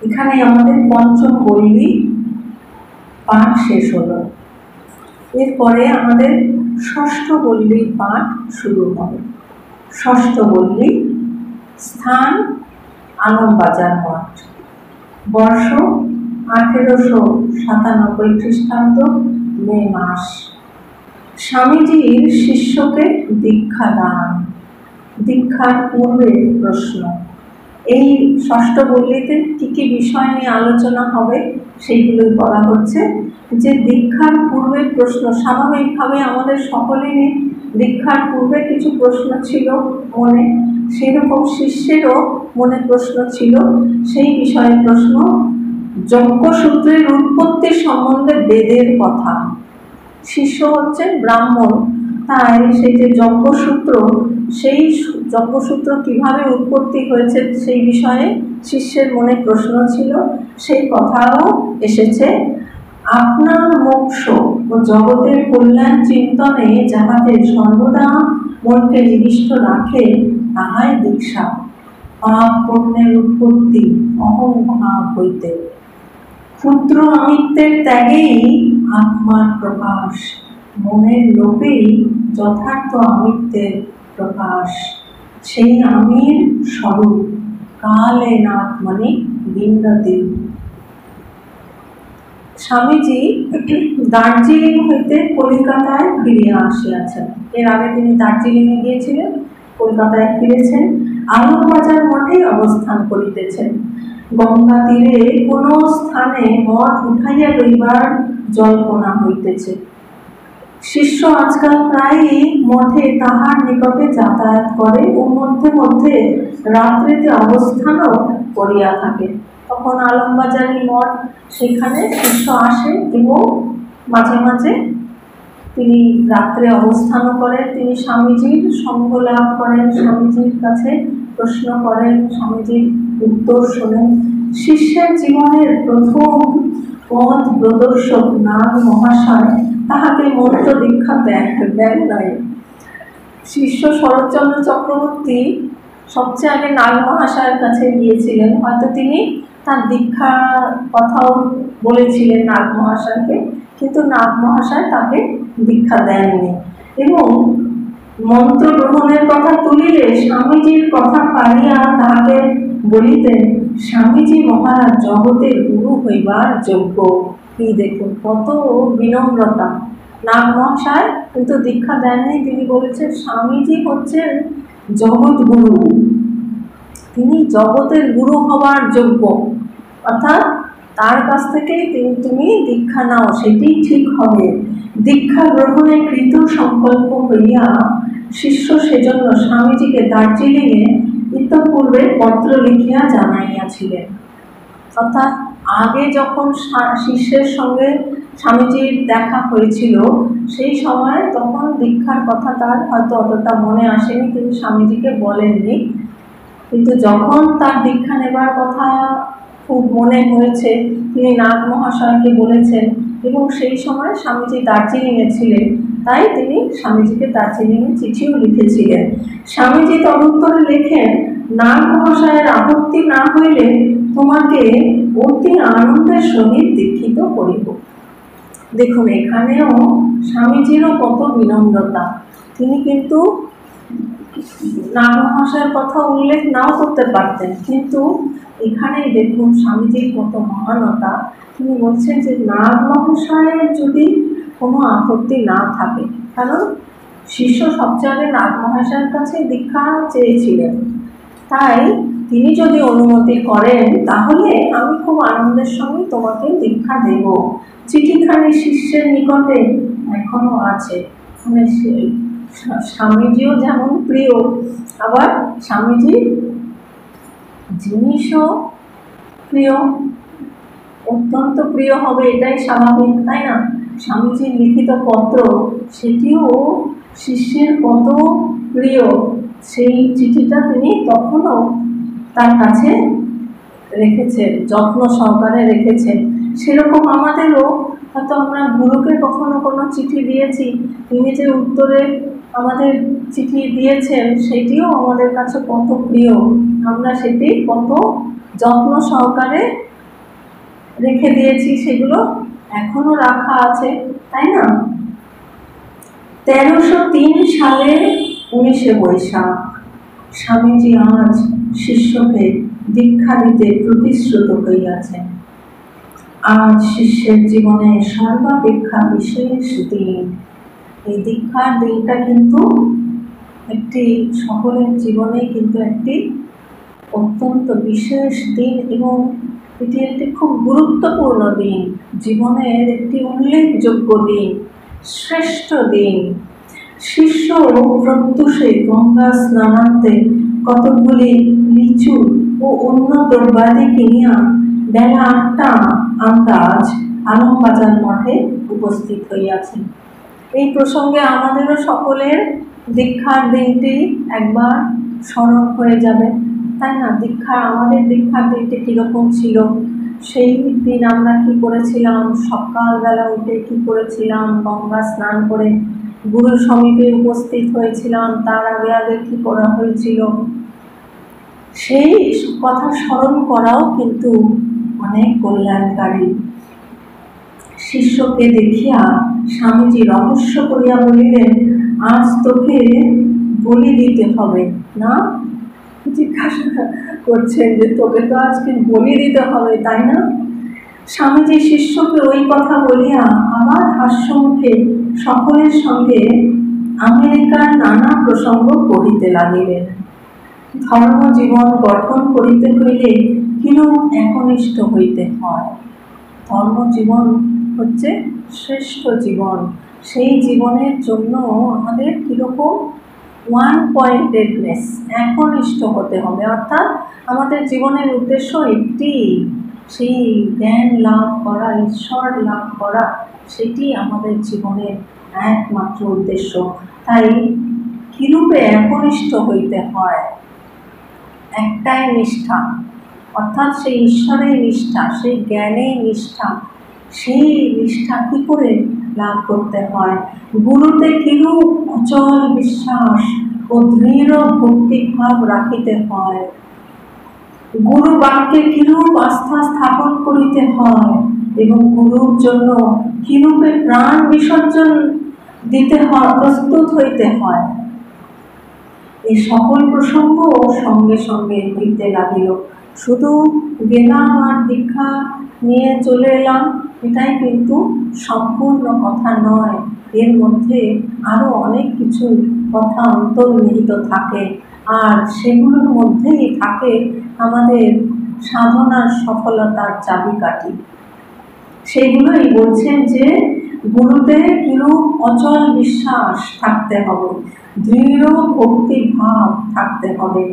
এখানে আমাদের পঞ্চম বল্লী পাঠ শেষ হলো। এরপরে আমাদের ষষ্ঠ বল্লীর পাঠ শুরু হবে। ষষ্ঠ বল্লী, স্থান আলমবাজার মঠ, বর্ষ 1897 খ্রিস্টাব্দ, মে মাস। স্বামীজির শিষ্যকে দীক্ষা দান, দীক্ষার পূর্বে প্রশ্ন। এই ষষ্ঠ বল্লীতে কী কী বিষয় নিয়ে আলোচনা হবে সেইগুলোই বলা হচ্ছে। যে দীক্ষার পূর্বে প্রশ্ন, স্বাভাবিকভাবে আমাদের সকলেরই দীক্ষার পূর্বে কিছু প্রশ্ন ছিল মনে, সেরকম শিষ্যেরও মনে প্রশ্ন ছিল। সেই বিষয়ে প্রশ্ন, যজ্ঞসূত্রের উৎপত্তি সম্বন্ধে বেদের কথা। শিষ্য হচ্ছেন ব্রাহ্মণ, তাই সেই যে যজ্ঞসূত্র, সেই যজ্ঞসূত্র কিভাবে উৎপত্তি হয়েছে সেই বিষয়ে শিষ্যের মনে প্রশ্ন ছিল। সেই কথাও এসেছে। আপনার মোক্ষ ও জগতের কল্যাণ চিন্তনে যাহাতে সর্বদা মনকে নিবিষ্ট রাখে, তাহাই দীক্ষা। পাপ পুণ্যের উৎপত্তি অহং ভাব হইতে, ক্ষুদ্র আমিত্বের ত্যাগেই আত্মার প্রকাশ, মনের লোপেই যথার্থ আমিত্বের প্রকাশ। সেই আমির স্বরূপ কালে নাত্মনি বিন্দতি। স্বামীজি দার্জিলিং হইতে কলিকাতায় ফিরিয়া আসিয়াছেন। এর আগে তিনি দার্জিলিংয়ে গিয়েছিলেন, কলকাতায় ফিরেছেন, আলমবাজার মঠে অবস্থান করিতেছেন। গঙ্গা তীরে কোন স্থানে মঠ উঠাইয়া লইবার জল্পনা হইতেছে। শিষ্য আজকাল প্রায়ই মঠে তাহার নিকটে যাতায়াত করে ও মধ্যে মধ্যে রাত্রিতে অবস্থানও করিয়া থাকে। তখন আলমবাজারি মঠ, সেখানে শিষ্য আসে এবং মাঝে মাঝে তিনি রাত্রে অবস্থানও করেন। তিনি স্বামীজির সঙ্গ লাভ করেন, স্বামীজির কাছে প্রশ্ন করেন, স্বামীজির উত্তর শোনেন। শিষ্যের জীবনের প্রথম পথ প্রদর্শক নাগ মহাশয় তাহাকে মন্ত্র দীক্ষা দেন নাই। শিষ্য শরৎচন্দ্র চক্রবর্তী সবচেয়ে আগে নাগ মহাশয়ের কাছে গিয়েছিলেন। হয়তো তিনি তার দীক্ষার কথাও বলেছিলেন নাগ মহাশয়কে, কিন্তু নাগ মহাশয় তাকে দীক্ষা দেননি। এবং মন্ত্র গ্রহণের কথা তুলিলে স্বামীজির কথা পাড়িয়া তাহাকে বলিতেন, স্বামীজি মহারাজ জগতের গুরু হইবার যোগ্য। কি দেখুন কত বিনম্রতা! নাগ মহাশয় কিন্তু দীক্ষা দেননি, তিনি বলেছেন স্বামীজি হচ্ছেন জগৎ গুরু, তিনি জগতের গুরু হবার যোগ্য, অর্থাৎ তার কাছ থেকেই তুমি দীক্ষা নাও, সেটি ঠিক হবে। দীক্ষা গ্রহণে কৃত সংকল্প হইয়া শিষ্য সেজন্য স্বামীজিকে দার্জিলিংয়ে ইতঃপূর্বে পত্র লিখিয়া জানাইয়াছিলেন। অর্থাৎ আগে যখন শিষ্যের সঙ্গে স্বামীজির দেখা হয়েছিল সেই সময় তখন দীক্ষার কথা তার হয়তো অতটা মনে আসেনি, তিনি স্বামীজিকে বলেননি। কিন্তু যখন তার দীক্ষা নেবার কথা খুব মনে হয়েছে, তিনি নাগ মহাশয়কে বলেছেন। এবং সেই সময় স্বামীজি দার্জিলিংয়ে ছিলেন, তাই তিনি স্বামীজিকে দার্জিলিংয়ে চিঠিও লিখেছিলেন। স্বামীজি তদুত্তরে লেখেন, নাগ মহাশয়ের আপত্তি না হইলে তোমাকে অতি আনন্দের সহিত দীক্ষিত করিব। দেখুন এখানেও স্বামীজিরও কত বিনম্রতা। তিনি কিন্তু নাগ মহাশয়ের কথা উল্লেখ নাও করতে পারতেন, কিন্তু এখানেই দেখুন স্বামীজির কত মহানতা। তিনি বলছেন যে নাগ মহাশয়ের যদি কোনো আপত্তি না থাকে, কারণ শিষ্য সবচেয়ে আগে নাগ মহাশয়ের কাছে দীক্ষা চেয়েছিলেন, তাই তিনি যদি অনুমতি করেন তাহলে আমি খুব আনন্দের সঙ্গে তোমাকে দীক্ষা দেব। চিঠিখানি শিষ্যের নিকটে এখনো আছে। মানে স্বামীজিও যেমন প্রিয়, আবার স্বামীজির জিনিসও প্রিয়, অত্যন্ত প্রিয় হবে এটাই স্বাভাবিক, তাই না? স্বামীজির লিখিত পত্র সেটিও শিষ্যের কত প্রিয়, সেই চিঠিটা তিনি তখনও তার কাছে রেখেছেন, যত্ন সহকারে রেখেছেন। সেরকম আমাদেরও হয়তো আমরা গুরুকে কখনো কোনো চিঠি দিয়েছি, তিনি যে উত্তরে আমাদের চিঠি দিয়েছেন সেটিও আমাদের কাছে কত প্রিয়, আমরা সেটি কত যত্ন সহকারে রেখে দিয়েছি, সেগুলো এখনো রাখা আছে, তাই না? 1303 সালে 19শে বৈশাখ স্বামীজি আজ শিষ্যকে দীক্ষা দিতে প্রতিশ্রুত হইয়াছেন। আজ শিষ্যের জীবনে সর্বাপেক্ষা বিশেষ দিন। এই দীক্ষার দিনটা কিন্তু একটি সকলের জীবনে কিন্তু একটি অত্যন্ত বিশেষ দিন, এবং এটি একটি খুব গুরুত্বপূর্ণ দিন, জীবনের একটি উল্লেখযোগ্য দিন, শ্রেষ্ঠ দিন। শিষ্য প্রত্যুষে গঙ্গা স্নানান্তে কতকগুলি লিচু ও অন্য দ্রব্যাদি কিনিয়া বেলা 8টা আন্দাজ আলমবাজার মঠে উপস্থিত হইয়াছেন। এই প্রসঙ্গে আমাদেরও সকলের দীক্ষার দিনটি একবার স্মরণ হয়ে যাবে, তাই না? আমাদের দীক্ষার দিনটি কীরকম ছিল, সেই দিন আমরা কি করেছিলাম, সকালবেলা উঠে কি করেছিলাম, গঙ্গা স্নান করে গুরু সমীপে উপস্থিত হয়েছিলাম, তার আগে আগে কি করা হয়েছিল, সেই কথা স্মরণ করাও কিন্তু অনেক কল্যাণকারী। শিষ্যকে দেখিয়া স্বামীজি রহস্য করিয়া বলিলেন, আজ তোকে বলি দিতে হবে না? জিজ্ঞাসা করছেন যে তোকে তো আজকে বলি দিতে হবে, তাই না? স্বামীজি শিষ্যকে ওই কথা বলিয়া আবার হাস্যমুখে সকলের সঙ্গে আমেরিকার নানা প্রসঙ্গ কহিতে লাগিলেন। ধর্ম জীবন গঠন করিতে হইলে কিরূপ একনিষ্ঠ হইতে হয়। ধর্ম জীবন হচ্ছে শ্রেষ্ঠ জীবন, সেই জীবনের জন্য আমাদের কীরকম ওয়ান পয়েন্টেডনেস, একনিষ্ঠ হতে হবে। অর্থাৎ আমাদের জীবনের উদ্দেশ্য একটি, সেই জ্ঞান লাভ করা, ঈশ্বর লাভ করা, সেটি আমাদের জীবনের একমাত্র উদ্দেশ্য। তাই কিরূপে একনিষ্ঠ হইতে হয়, একটাই নিষ্ঠা, অর্থাৎ সেই ঈশ্বরের নিষ্ঠা, সেই জ্ঞানের নিষ্ঠা, সেই নিষ্ঠা কী করে লাভ করতে হয়। গুরুতে কিরূপ অচল বিশ্বাস ও দৃঢ় ভক্তিভাব রাখিতে হয়, গুরু বাক্যে কিরূপ আস্থা স্থাপন করিতে হয়, এবং গুরুর জন্য কিরূপে প্রাণ বিসর্জন দিতে হয়, প্রস্তুত হইতে হয়। এই সকল প্রসঙ্গ সঙ্গে সঙ্গে হইতে লাগিল। শুধু গেলাম আর দীক্ষা নিয়ে চলে এলাম, এটাই কিন্তু সম্পূর্ণ কথা নয়। এর মধ্যে আরও অনেক কিছু কথা অন্তর্নিহিত থাকে, আর সেগুলোর মধ্যেই থাকে আমাদের সাধনার সফলতার চাবিকাঠি। সেগুলোই বলছেন যে গুরুতে কিরূপ অচল বিশ্বাস থাকতে হবে, দৃঢ় ভক্তি ভাব থাকতে হবে,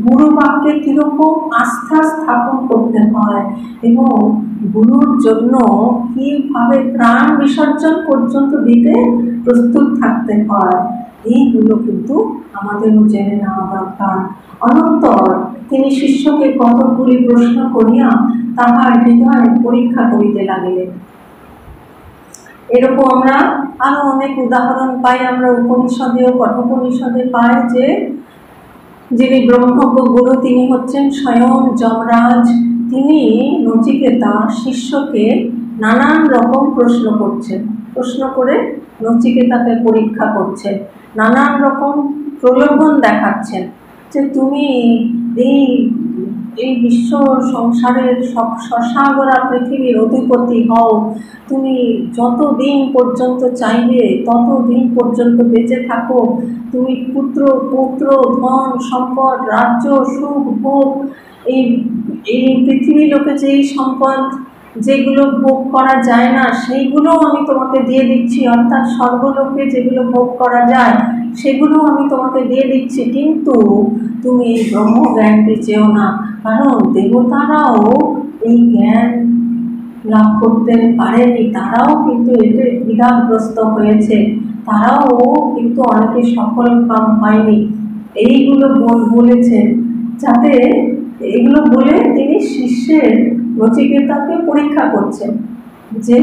গুরু বাক্যে কীরকম আস্থা স্থাপন করতে হয়, এবং গুরুর জন্য কীভাবে প্রাণ বিসর্জন পর্যন্ত দিতে প্রস্তুত থাকতে হয়। এইগুলো কিন্তু আমাদেরও জেনে নেওয়া দরকার। অনন্তর তিনি শিষ্যকে কতকগুলি প্রশ্ন করিয়া তাহার হৃদয় পরীক্ষা করিতে লাগিলেন। এরকম আমরা আরো অনেক উদাহরণ পাই। আমরা উপনিষদে ও কঠোপনিষদে পাই যে যিনি ব্রহ্মজ্ঞ গুরু তিনি হচ্ছেন স্বয়ং যমরাজ। তিনি নচিকেতা শিষ্যকে নানান রকম প্রশ্ন করছেন, প্রশ্ন করে নচিকেতাকে পরীক্ষা করছেন, নানান রকম প্রলোভন দেখাচ্ছেন যে তুমি এই এই বিশ্ব সংসারের সব সসাগরা পৃথিবীর অধিপতি হও, তুমি যত দিন পর্যন্ত চাইবে তত দিন পর্যন্ত বেঁচে থাকো, তুমি পুত্র পৌত্র ধন সম্পদ রাজ্য সুখ ভোগ, এই এই পৃথিবী লোকে যেই সম্পদ যেগুলো ভোগ করা যায় না সেইগুলো আমি তোমাকে দিয়ে দিচ্ছি, অর্থাৎ স্বর্গলোকে যেগুলো ভোগ করা যায় সেগুলো আমি তোমাকে দিয়ে দিচ্ছি, কিন্তু তুমি এই ব্রহ্মজ্ঞানটি চেও না। কারণ দেবতারাও এই জ্ঞান লাভ করতে পারেনি, তারাও কিন্তু এতে দ্বিধাগ্রস্ত হয়েছে, তারাও কিন্তু অনেকে সফল কাম হয়নি। এইগুলো বলেছেন যাতে, এগুলো বলে তিনি শিষ্যের নচিকেতাকে পরীক্ষা করছেন যে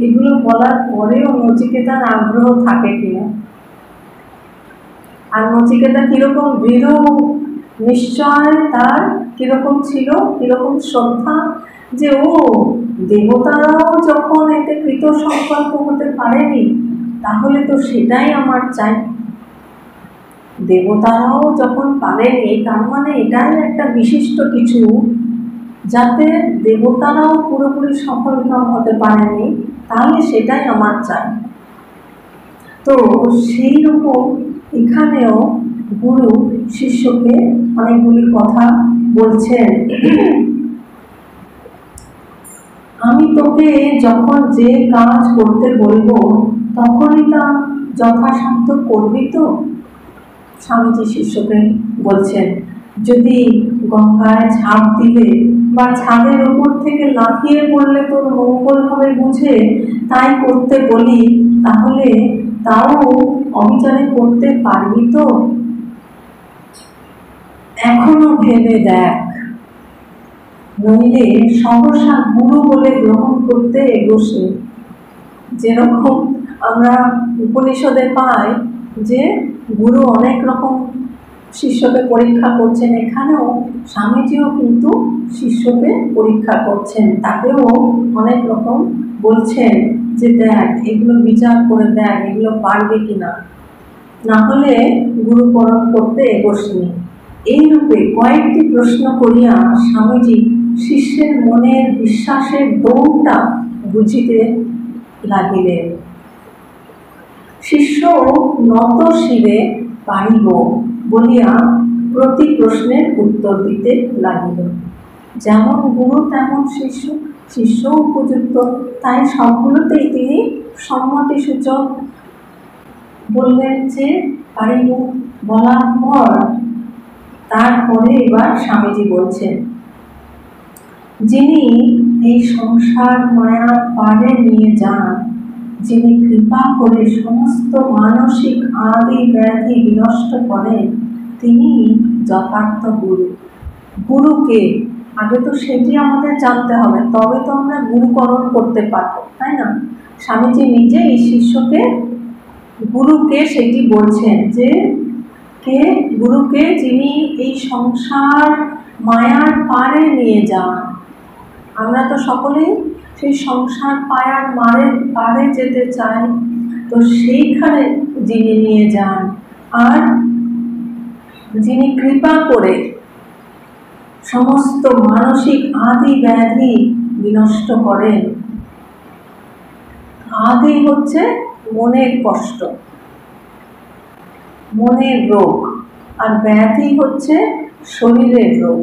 এগুলো বলার পরেও নচিকেতার আগ্রহ থাকে কিনা, আর নচিকেতা কীরকম দৃঢ় নিশ্চয় তার কিরকম ছিল, কিরকম শ্রদ্ধা, যে ও দেবতারাও যখন এতে কৃত সংকল্প হতে পারেনি, তাহলে তো সেটাই আমার চাই। দেবতারাও যখন পারেনি, তার মানে এটাই একটা বিশিষ্ট কিছু, যাতে দেবতারাও পুরোপুরি সফলকাম হতে পারেনি, তাহলে সেটাই আমার চাই। তো সেই রকম এখানেও গুরু শিষ্যকে অনেকগুলি কথা বলছেন। আমি তোকে যখন যে কাজ করতে বলবো তখনই তা যথাসাধ্য করবি তো? স্বামীজি শিষ্যকে বলছেন, যদি গঙ্গায় ঝাঁপ দিলে বা ছাদের উপর থেকে লাফিয়ে পড়লে তোর মঙ্গল হবে বুঝে তাই করতে বলি, তাহলে তাও অবিচারে করতে পারবি তো? এখনো ভেবে দেখ, নইলে সহসা গুরু বলে গ্রহণ করতে এগোসে। যেরকম আমরা উপনিষদে পাই যে গুরু অনেক রকম শিষ্যকে পরীক্ষা করছেন, এখানেও স্বামীজিও কিন্তু শিষ্যকে পরীক্ষা করছেন, তাকেও অনেক রকম বলছেন যে দেখ, এগুলো বিচার করে দেখ, এগুলো পারবে কিনা, না হলে গুরুকরণ করতে এগোসনি। এইরূপে কয়েকটি প্রশ্ন করিয়া স্বামীজি শিষ্যের মনের বিশ্বাসের দৌড়টা বুঝিতে লাগিলেন। শিষ্য নত শিরে পারিব বলিয়া প্রতি প্রশ্নের উত্তর দিতে লাগিল। যেমন গুরু তেমন শিষ্য, শিষ্য উপযুক্ত, তাই সবগুলোতেই তিনি সম্মতিসূচক বললেন যে পারিব। বলার পর তারপরে এবার স্বামীজি বলছেন, যিনি এই সংসার মায়ার পারে নিয়ে যান, যিনি কৃপা করে সমস্ত মানসিক আদি ব্যাধি বিনষ্ট করেন, তিনি যথার্থ গুরু। গুরুকে আগে তো সেটি আমাদের জানতে হবে, তবে তো আমরা গুরুকরণ করতে পারবো, তাই না? স্বামীজি নিজেই শিষ্যকে গুরুকে সেটি বলছেন যে কে গুরুকে, যিনি এই সংসার মায়ার পারে নিয়ে যান। আমরা তো সকলেই সেই সংসার পায়ার পারে যেতে চাই, তো সেইখানে যিনি নিয়ে যান, আর যিনি কৃপা করে সমস্ত মানসিক আদি ব্যাধি বিনষ্ট করেন। আদি হচ্ছে মনের কষ্ট, মনের রোগ, আর ব্যাধি হচ্ছে শরীরের রোগ।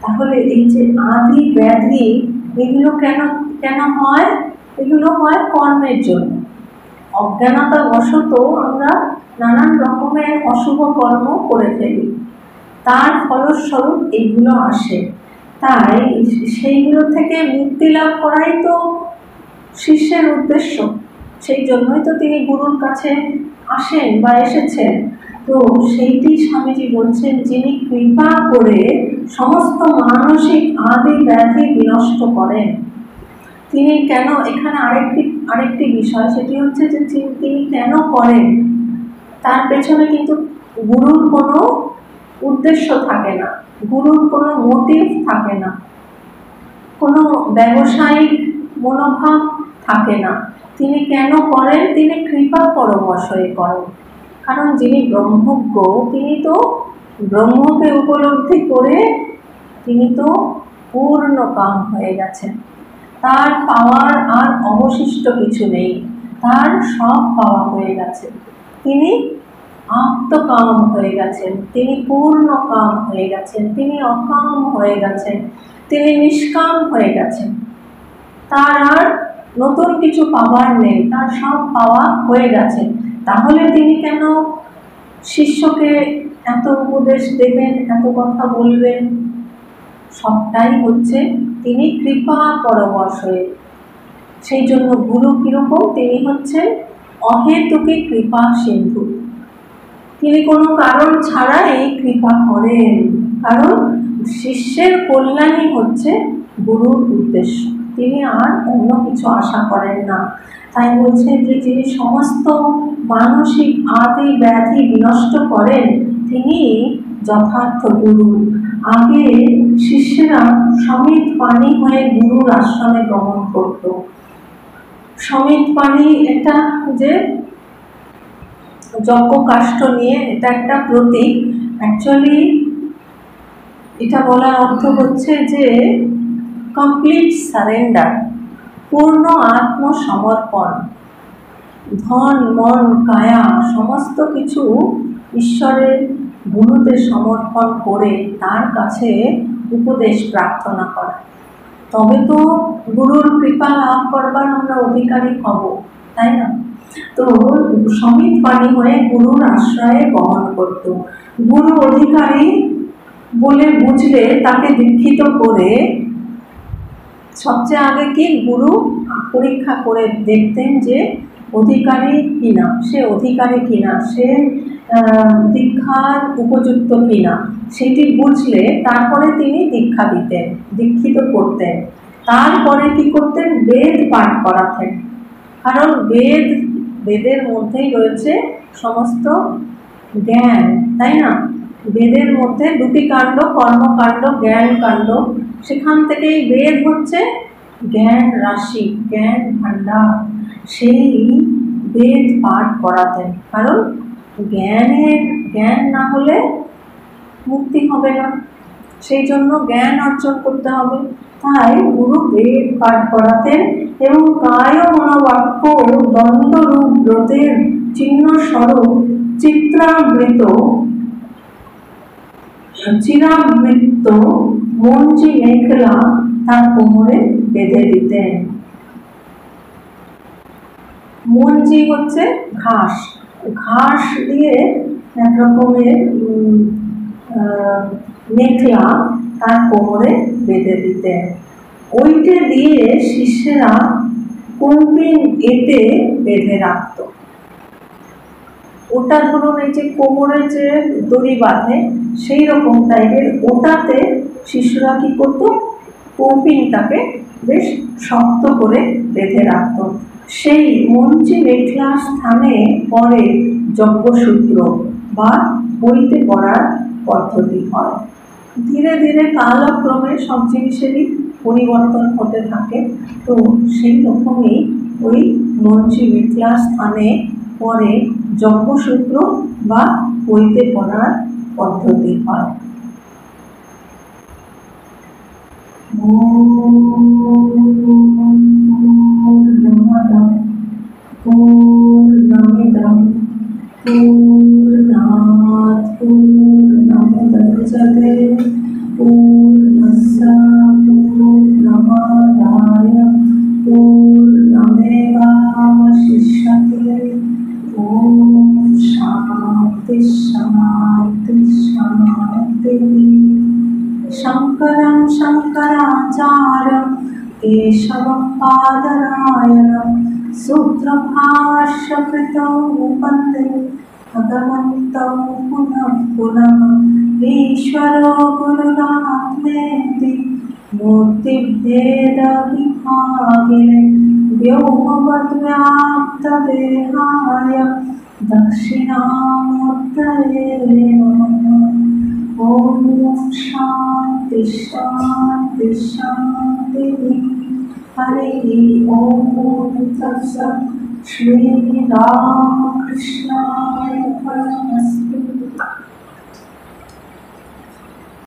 তাহলে এই যে আদি ব্যাধি, এগুলো কেন কেন হয়? এগুলো হয় কর্মের জন্য। অজ্ঞানতা বশত আমরা নানান রকমের অশুভ কর্ম করে ফেলি, তার ফলস্বরূপ এগুলো আসে। তাই সেইগুলো থেকে মুক্তি লাভ করাই তো শিষ্যের উদ্দেশ্য। সেই জন্যই তো তিনি গুরুর কাছে আসেন বা এসেছেন। তো সেইটি স্বামীজি বলছেন, যিনি কৃপা করে সমস্ত মানসিক আদি ব্যাধি বিনষ্ট করেন। তিনি কেন, এখানে আরেকটি বিষয়, সেটি হচ্ছে যে তিনি কেন করেন, তার পেছনে কিন্তু গুরুর কোনো উদ্দেশ্য থাকে না, গুরুর কোনো মোটিভ থাকে না, কোনো ব্যবসায়িক মনোভাব থাকে না। তিনি কেন করেন? তিনি কৃপা পরবশয়ে করেন। কারণ যিনি ব্রহ্মজ্ঞ, তিনি তো ব্রহ্মকে উপলব্ধি করে তিনি তো পূর্ণ কাম হয়ে গেছেন, তার পাওয়ার আর অবশিষ্ট কিছু নেই, তার সব পাওয়া হয়ে গেছে। তিনি আত্মকাম হয়ে গেছেন, তিনি পূর্ণ কাম হয়ে গেছেন, তিনি অকাম হয়ে গেছেন, তিনি নিষ্কাম হয়ে গেছেন। তার আর নতুন কিছু পাওয়ার নেই, তার সব পাওয়া হয়ে গেছে। তাহলে তিনি কেন শিষ্যকে এত উপদেশ দেবেন, এত কথা বলবেন? সবটাই হচ্ছে তিনি কৃপা পরবশয়ে। সেই জন্য গুরু কিরকম? তিনি হচ্ছেন অহেতুকী কৃপা সিন্ধু। তিনি কোনো কারণ ছাড়াই কৃপা করেন, কারণ শিষ্যের কল্যাণই হচ্ছে গুরুর উদ্দেশ্য। তিনি আর অন্য কিছু আশা করেন না। তাই বলছেন যে যিনি সমস্ত মানসিক আদি ব্যাধি বিনষ্ট করেন, তিনি যথার্থ গুরু। আগে শিষ্যেরা সমিত পানি হয়ে গুরুর আশ্রমে গমন করত। সমিত পানি এটা যে যজ্ঞ কাষ্ঠ নিয়ে, এটা একটা প্রতীক। অ্যাকচুয়ালি এটা বলার অর্থ হচ্ছে যে কমপ্লিট সারেন্ডার, পূর্ণ আত্মসমর্পণ। ধন মন কায়া সমস্ত কিছু ঈশ্বরের গুরুতে সমর্পণ করে তার কাছে উপদেশ প্রার্থনা করা, তবে তো গুরুর কৃপা লাভ করবার আমরা অধিকারী হব, তাই না? তো সমিত পানি হয়ে গুরুর আশ্রয়ে বহন করত। গুরু অধিকারী বলে বুঝলে তাকে দীক্ষিত করে সবচেয়ে আগে কি গুরু পরীক্ষা করে দেখতেন যে অধিকারী কিনা, সে অধিকারী কিনা, সে দীক্ষার উপযুক্ত কিনা, সেটি বুঝলে তারপরে তিনি দীক্ষা দিতেন, দীক্ষিত করতেন। তারপরে কি করতেন? বেদ পাঠ করাতেন। কারণ বেদের মধ্যেই রয়েছে সমস্ত জ্ঞান, তাই না? বেদের মধ্যে দুটি কাণ্ড, কর্মকাণ্ড, জ্ঞান কাণ্ড। সেখান থেকেই বেদ হচ্ছে জ্ঞান রাশি, জ্ঞান ভাণ্ডার। সেই বেদ পাঠ করাতেন, কারণ জ্ঞান না হলে মুক্তি হবে না, সেই জন্য জ্ঞান অর্জন করতে হবে। তাই গুরু বেদ পাঠ করাতেন এবং কায় মনোবাক্য দ্বন্দ্বরূপ ব্রতের চিহ্ন স্বরূপ চিরাবৃত মঞ্জি মেখলা তার কোমরে বেঁধে দিতেন। মঞ্জি হচ্ছে ঘাস, ঘাস দিয়ে এক রকমের মেখলা তার কোমরে বেঁধে দিতেন। ওইটা দিয়ে শিষ্যেরা কৌপিন এতে বেঁধে রাখত। ওটা ধরুন এই যে কোমরে যে দড়ি বাঁধে সেই রকম টাইপের, ওটাতে শিষ্যরা কি করতো? কৌপিনটাকে বেশ শক্ত করে বেঁধে রাখত। সেই মঞ্চে মেখলার স্থানে পরে যজ্ঞসূত্র বা বইতে পড়ার পদ্ধতি হয়। ধীরে ধীরে কালক্রমে সব জিনিসেরই পরিবর্তন হতে থাকে। তো সেই রকমই ওই মঞ্চে মেখলার স্থানে পরে যজ্ঞসূত্র বা বইতে পড়ার পদ্ধতি হয়। पूर्णमिदं पूर्णात् पूर्णमुदच्यते पूर्णस्य पूर्णमादाय पूर्णमेवावशिष्यते। ॐ शान्ति शान्ति शान्तिः। शङ्करं शङ्कराचार्यं केशवं बादरायणं सूत्रभाष्यकृतौ वन्दे भगवन्तौ पुनः पुनः। ईश्वरो गुरुरात्मेति मूर्तिभेदविभागिने व्योमवद्व्याप्तदेहाय दक्षिणामूर्तये नमः। ॐ शान्ति शान्ति शान्तिः। हरिः ॐ तत्सत्। श्रीरामकृष्णाय नमः।